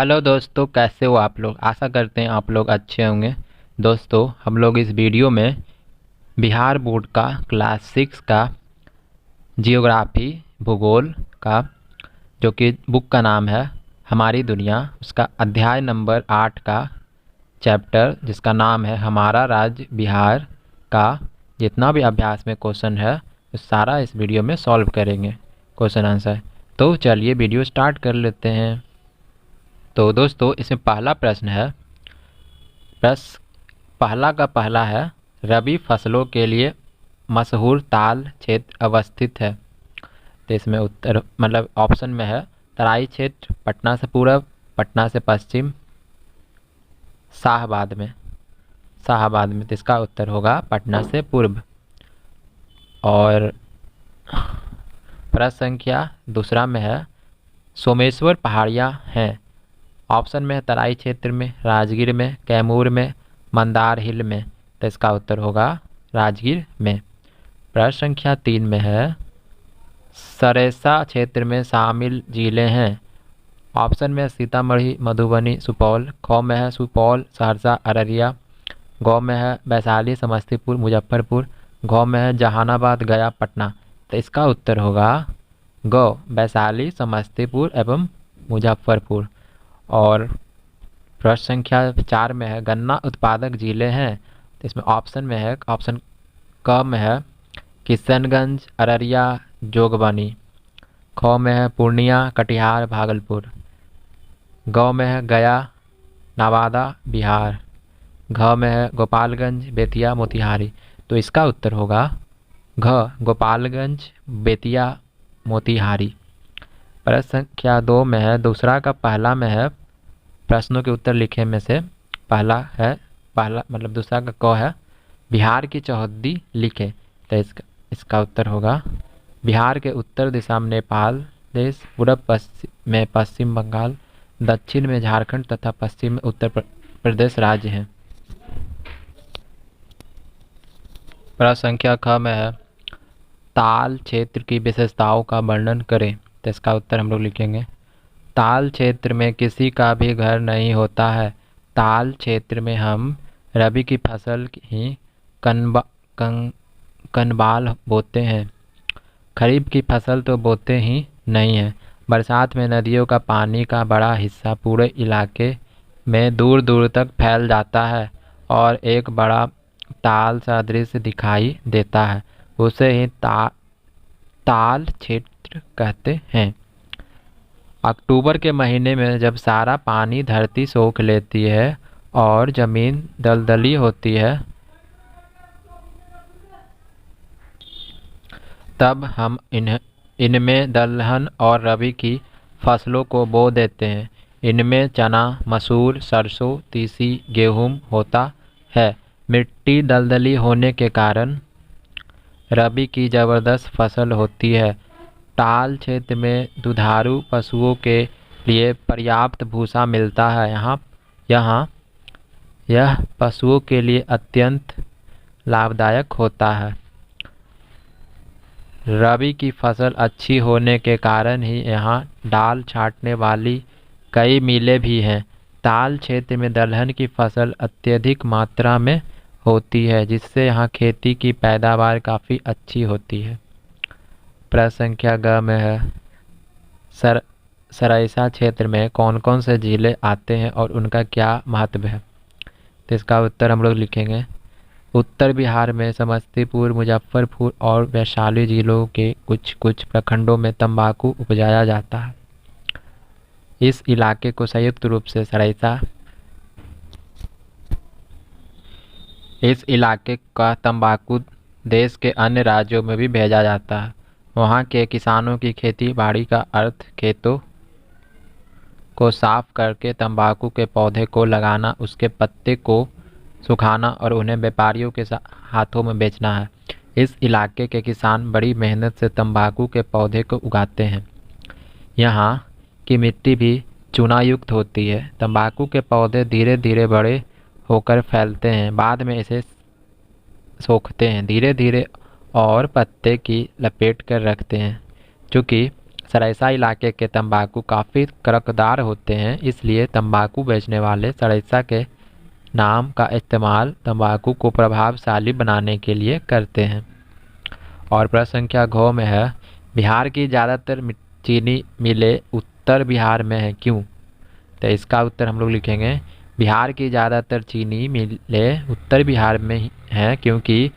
Hello दोस्तों, कैसे हो आप लोग। आशा करते हैं आप लोग अच्छे होंगे। दोस्तों, हम लोग इस वीडियो में बिहार बोर्ड का क्लास 6 का जियोग्राफी भूगोल का जो कि बुक का नाम है हमारी दुनिया, उसका अध्याय नंबर 8 का चैप्टर जिसका नाम है हमारा राज्य बिहार का जितना भी अभ्यास में क्वेश्चन है वो सारा इस वीडियो में सॉल्व करेंगे क्वेश्चन आंसर। तो चलिए वीडियो स्टार्ट कर लेते हैं। तो दोस्तों, इसमें पहला प्रश्न है। प्रश्न पहला का पहला है, रबी फसलों के लिए मशहूर ताल क्षेत्र अवस्थित है। तो इसमें उत्तर मतलब ऑप्शन में है तराई क्षेत्र, पटना से पूरब, पटना से पश्चिम, शाहाबाद में। तो इसका उत्तर होगा पटना से पूर्व। और प्रश्न संख्या दूसरा में है, सोमेश्वर पहाड़ियाँ हैं। ऑप्शन में है तराई क्षेत्र में, राजगीर में, कैमूर में, मंदार हिल में। तो इसका उत्तर होगा राजगीर में। प्रश्न संख्या 3 में है, सरेसा क्षेत्र में शामिल जिले हैं। ऑप्शन में है सीतामढ़ी, मधुबनी, सुपौल। ख में है सुपौल, सहरसा, अररिया। गौ में है वैशाली, समस्तीपुर, मुजफ्फरपुर। घ में है जहानाबाद, गया, पटना। तो इसका उत्तर होगा गौ, वैशाली, समस्तीपुर एवं मुजफ्फरपुर। और प्रश्न संख्या 4 में है, गन्ना उत्पादक जिले हैं। तो इसमें ऑप्शन में है ऑप्शन क में है किशनगंज, अररिया, जोगबनी। ख में है पूर्णिया, कटिहार, भागलपुर। गौ में है गया, नवादा, बिहार। घ में है गोपालगंज, बेतिया, मोतिहारी। तो इसका उत्तर होगा घ, गोपालगंज, बेतिया, मोतिहारी। प्रश्न संख्या 2 में है, दूसरा का पहला में है, प्रश्नों के उत्तर लिखे में से पहला मतलब दूसरा का क है, बिहार की चौहद्दी लिखे। तो इसका उत्तर होगा बिहार के उत्तर दिशा में नेपाल देश, पूर्व में पश्चिम बंगाल, दक्षिण में झारखंड तथा पश्चिम में उत्तर प्रदेश राज्य हैं। प्रश्न संख्या ख में है, ताल क्षेत्र की विशेषताओं का वर्णन करें। तो इसका उत्तर हम लोग लिखेंगे, ताल क्षेत्र में किसी का भी घर नहीं होता है। ताल क्षेत्र में हम रबी की फसल ही कनबाल बोते हैं, खरीफ की फसल तो बोते ही नहीं हैं। बरसात में नदियों का पानी का बड़ा हिस्सा पूरे इलाके में दूर दूर तक फैल जाता है और एक बड़ा ताल सदृश दिखाई देता है, उसे ही ताल क्षेत्र कहते हैं। अक्टूबर के महीने में जब सारा पानी धरती सोख लेती है और जमीन दलदली होती है, तब हम इनमें दलहन और रबी की फसलों को बो देते हैं। इनमें चना, मसूर, सरसों, तीसी, गेहूं होता है। मिट्टी दलदली होने के कारण रबी की ज़बरदस्त फसल होती है। ताल क्षेत्र में दुधारू पशुओं के लिए पर्याप्त भूसा मिलता है। यह पशुओं के लिए अत्यंत लाभदायक होता है। रबी की फसल अच्छी होने के कारण ही यहाँ दाल छाँटने वाली कई मिलें भी हैं। ताल क्षेत्र में दलहन की फसल अत्यधिक मात्रा में होती है, जिससे यहाँ खेती की पैदावार काफ़ी अच्छी होती है। प्रश्न संख्या ग में है, सराइसा क्षेत्र में कौन कौन से जिले आते हैं और उनका क्या महत्व है। तो इसका उत्तर हम लोग लिखेंगे, उत्तर बिहार में समस्तीपुर, मुजफ्फरपुर और वैशाली जिलों के कुछ कुछ प्रखंडों में तंबाकू उपजाया जाता है। इस इलाके को संयुक्त रूप से सराइसा, इस इलाके का तंबाकू देश के अन्य राज्यों में भी भेजा जाता है। वहाँ के किसानों की खेती बाड़ी का अर्थ खेतों को साफ करके तंबाकू के पौधे को लगाना, उसके पत्ते को सुखाना और उन्हें व्यापारियों के हाथों में बेचना है। इस इलाके के किसान बड़ी मेहनत से तंबाकू के पौधे को उगाते हैं। यहाँ की मिट्टी भी चूनायुक्त होती है। तंबाकू के पौधे धीरे धीरे बड़े होकर फैलते हैं, बाद में इसे सोखते हैं धीरे धीरे और पत्ते की लपेट कर रखते हैं। चूँकि सराइसा इलाके के तंबाकू काफ़ी कड़कदार होते हैं, इसलिए तंबाकू बेचने वाले सराइसा के नाम का इस्तेमाल तंबाकू को प्रभावशाली बनाने के लिए करते हैं। और प्रश्न संख्या घ में है, बिहार की ज़्यादातर चीनी मिलें उत्तर बिहार में है, क्यों? तो इसका उत्तर हम लोग लिखेंगे, बिहार की ज़्यादातर चीनी मिलें उत्तर बिहार में हैं क्योंकि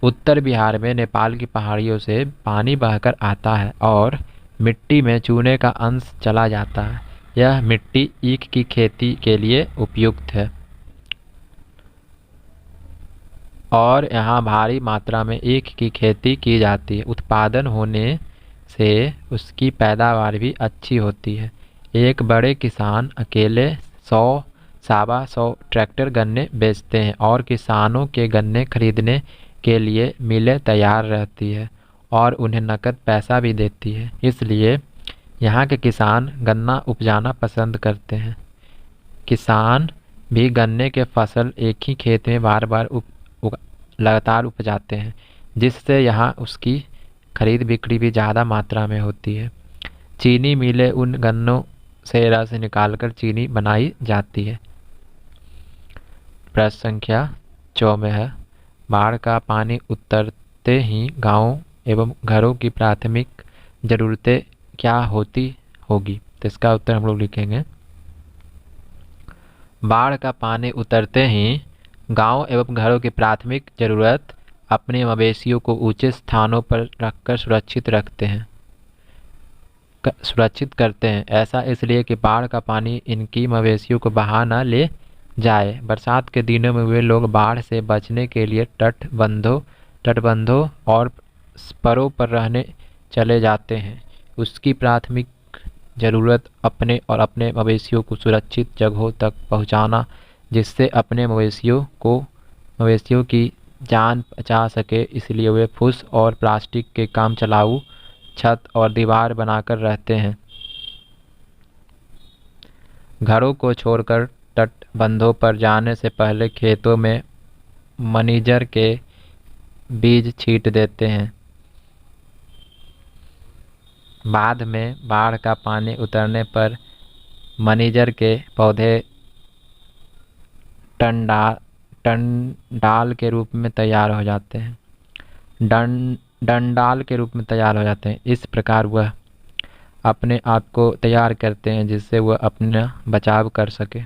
उत्तर बिहार में नेपाल की पहाड़ियों से पानी बहकर आता है और मिट्टी में चूने का अंश चला जाता है। यह मिट्टी ईख की खेती के लिए उपयुक्त है और यहाँ भारी मात्रा में ईख की खेती की जाती है। उत्पादन होने से उसकी पैदावार भी अच्छी होती है। एक बड़े किसान अकेले 100 ट्रैक्टर गन्ने बेचते हैं और किसानों के गन्ने खरीदने के लिए मिलें तैयार रहती है और उन्हें नकद पैसा भी देती है। इसलिए यहाँ के किसान गन्ना उपजाना पसंद करते हैं। किसान भी गन्ने के फसल एक ही खेत में बार बार लगातार उपजाते हैं, जिससे यहाँ उसकी खरीद बिक्री भी ज़्यादा मात्रा में होती है। चीनी मिलें उन गन्नों से रस निकालकर चीनी बनाई जाती है। प्रश्न संख्या 4 में है, बाढ़ का पानी उतरते ही गाँव एवं घरों की प्राथमिक ज़रूरतें क्या होती होगी? तो इसका उत्तर हम लोग लिखेंगे, बाढ़ का पानी उतरते ही गांव एवं घरों की प्राथमिक जरूरत अपने मवेशियों को ऊंचे स्थानों पर रखकर सुरक्षित करते हैं। ऐसा इसलिए कि बाढ़ का पानी इनकी मवेशियों को बहा न ले जाए। बरसात के दिनों में वे लोग बाढ़ से बचने के लिए तटबंधों और स्परों पर रहने चले जाते हैं। उसकी प्राथमिक ज़रूरत अपने और अपने मवेशियों को सुरक्षित जगहों तक पहुंचाना, जिससे अपने मवेशियों की जान बचा सके। इसलिए वे फूस और प्लास्टिक के काम चलाऊ छत और दीवार बनाकर रहते हैं। घरों को छोड़कर तटबंधों पर जाने से पहले खेतों में मनीजर के बीज छींट देते हैं। बाद में बाढ़ का पानी उतरने पर मनीजर के पौधे डंडाल के रूप में तैयार हो जाते हैं। डंडाल के रूप में तैयार हो जाते हैं। इस प्रकार वह अपने आप को तैयार करते हैं, जिससे वह अपना बचाव कर सके।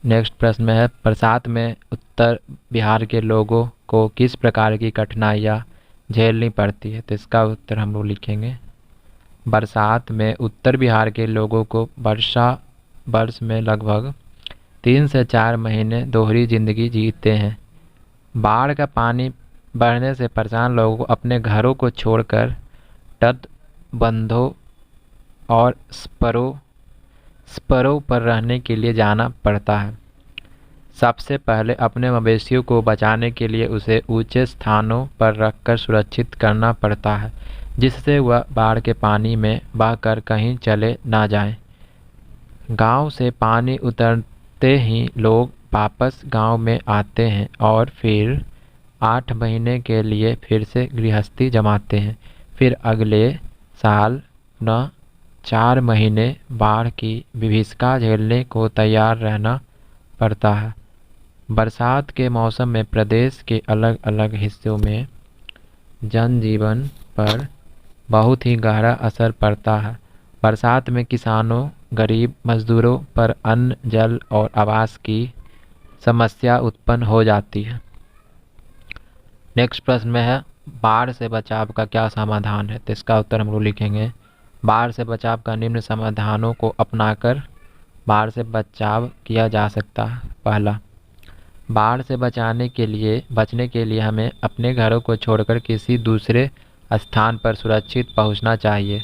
नेक्स्ट प्रश्न में है, बरसात में उत्तर बिहार के लोगों को किस प्रकार की कठिनाइयाँ झेलनी पड़ती है? तो इसका उत्तर हम लोग लिखेंगे, बरसात में उत्तर बिहार के लोगों को वर्ष में लगभग 3 से 4 महीने दोहरी जिंदगी जीते हैं। बाढ़ का पानी बढ़ने से परेशान लोगों को अपने घरों को छोड़कर तटबंधों और स्परों पर रहने के लिए जाना पड़ता है। सबसे पहले अपने मवेशियों को बचाने के लिए उसे ऊंचे स्थानों पर रखकर सुरक्षित करना पड़ता है, जिससे वह बाढ़ के पानी में बहकर कहीं चले ना जाएं। गांव से पानी उतरते ही लोग वापस गांव में आते हैं और फिर 8 महीने के लिए फिर से गृहस्थी जमाते हैं। फिर अगले साल 4 महीने बाढ़ की विभीषिका झेलने को तैयार रहना पड़ता है। बरसात के मौसम में प्रदेश के अलग अलग हिस्सों में जनजीवन पर बहुत ही गहरा असर पड़ता है। बरसात में किसानों, गरीब मजदूरों पर अन्न, जल और आवास की समस्या उत्पन्न हो जाती है। नेक्स्ट प्रश्न में है, बाढ़ से बचाव का क्या समाधान है? तो इसका उत्तर हम लोग लिखेंगे, बाढ़ से बचाव का निम्न समाधानों को अपनाकर बाढ़ से बचाव किया जा सकता है। पहला, बाढ़ से बचने के लिए हमें अपने घरों को छोड़कर किसी दूसरे स्थान पर सुरक्षित पहुंचना चाहिए।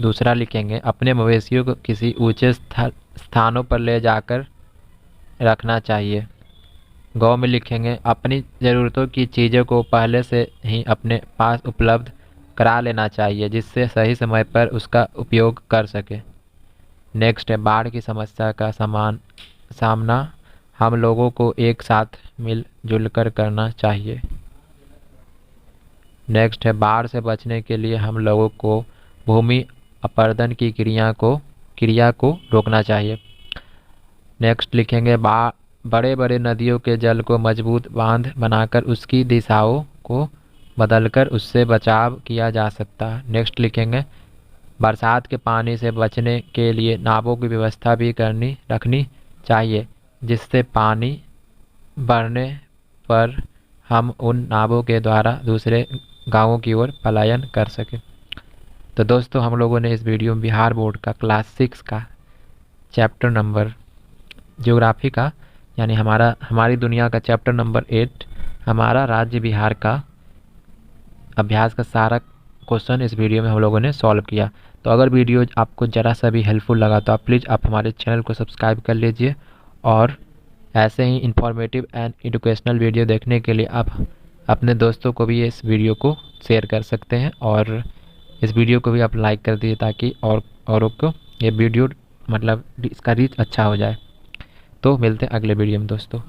दूसरा लिखेंगे, अपने मवेशियों को किसी ऊंचे स्थानों पर ले जाकर रखना चाहिए। गाँव में लिखेंगे, अपनी ज़रूरतों की चीज़ों को पहले से ही अपने पास उपलब्ध करा लेना चाहिए, जिससे सही समय पर उसका उपयोग कर सके। नेक्स्ट है, बाढ़ की समस्या का सामना हम लोगों को एक साथ मिलजुल कर करना चाहिए। नेक्स्ट है बाढ़ से बचने के लिए हम लोगों को भूमि अपरदन की क्रिया को रोकना चाहिए। नेक्स्ट लिखेंगे बड़े बड़े नदियों के जल को मजबूत बांध बनाकर उसकी दिशाओं को बदलकर उससे बचाव किया जा सकता है। नेक्स्ट लिखेंगे बरसात के पानी से बचने के लिए नावों की व्यवस्था भी रखनी चाहिए, जिससे पानी बढ़ने पर हम उन नावों के द्वारा दूसरे गांवों की ओर पलायन कर सकें। तो दोस्तों हम लोगों ने इस वीडियो में बिहार बोर्ड का क्लास 6 का चैप्टर नंबर ज्योग्राफी का यानी हमारी दुनिया का चैप्टर नंबर 8 हमारा राज्य बिहार का अभ्यास का सारा क्वेश्चन इस वीडियो में हम लोगों ने सॉल्व किया। तो अगर वीडियो आपको ज़रा सा भी हेल्पफुल लगा तो आप प्लीज़ आप हमारे चैनल को सब्सक्राइब कर लीजिए, और ऐसे ही इंफॉर्मेटिव एंड एजुकेशनल वीडियो देखने के लिए आप अपने दोस्तों को भी इस वीडियो को शेयर कर सकते हैं, और इस वीडियो को भी आप लाइक कर दीजिए ताकि औरों को ये वीडियो मतलब इसका रीच अच्छा हो जाए। तो मिलते हैं अगले वीडियो में दोस्तों।